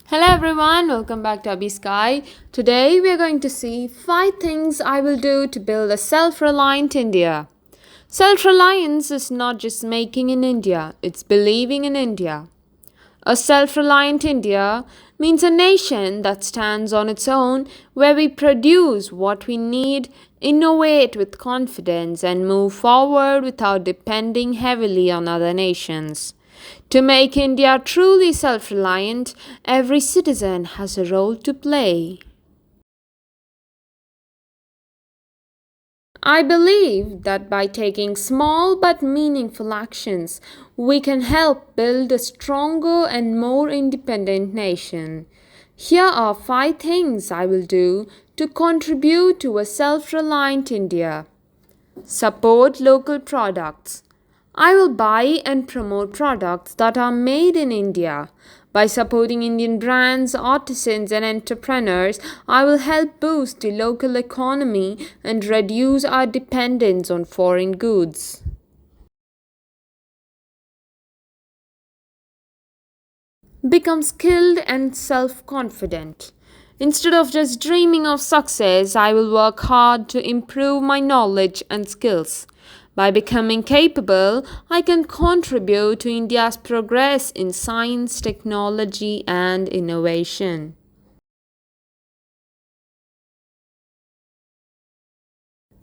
Hello everyone, welcome back to Abby Sky. Today we are going to see 5 things I will do to build a self-reliant India. Self-reliance is not just making in India, it's believing in India. A self-reliant India means a nation that stands on its own, where we produce what we need, innovate with confidence, and move forward without depending heavily on other nations. To make India truly self reliant, every citizen has a role to play. I believe that by taking small but meaningful actions, we can help build a stronger and more independent nation. Here are 5 things I will do to contribute to a self reliant India. Support local products. I will buy and promote products that are made in India. By supporting Indian brands, artisans, and entrepreneurs, I will help boost the local economy and reduce our dependence on foreign goods. Become skilled and self confident. Instead of just dreaming of success, I will work hard to improve my knowledge and skills. By becoming capable, I can contribute to India's progress in science, technology, and innovation.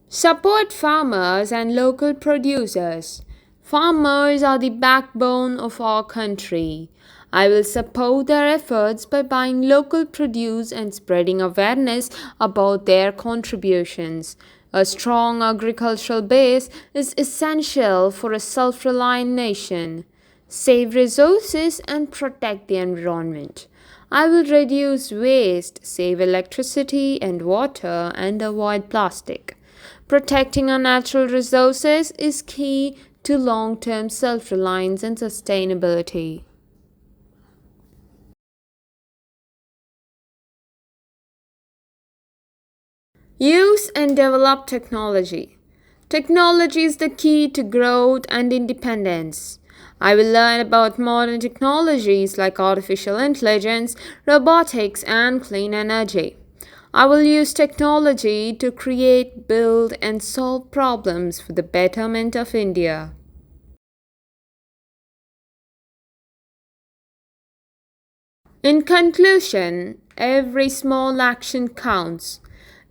Support farmers and local producers. Farmers are the backbone of our country. I will support their efforts by buying local produce and spreading awareness about their contributions. A strong agricultural base is essential for a self reliant nation. Save resources and protect the environment. I will reduce waste, save electricity and water, and avoid plastic. Protecting our natural resources is key to long term self reliance and sustainability. Use and develop technology. Technology is the key to growth and independence. I will learn about modern technologies like artificial intelligence, robotics, and clean energy. I will use technology to create, build, and solve problems for the betterment of India. In conclusion, every small action counts.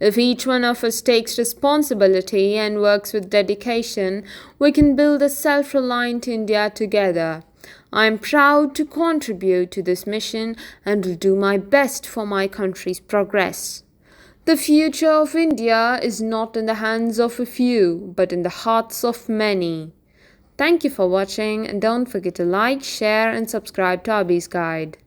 If each one of us takes responsibility and works with dedication, we can build a self reliant India together. I am proud to contribute to this mission and will do my best for my country's progress. The future of India is not in the hands of a few, but in the hearts of many. Thank you for watching, and don't forget to like, share, and subscribe to Abhi's Guide.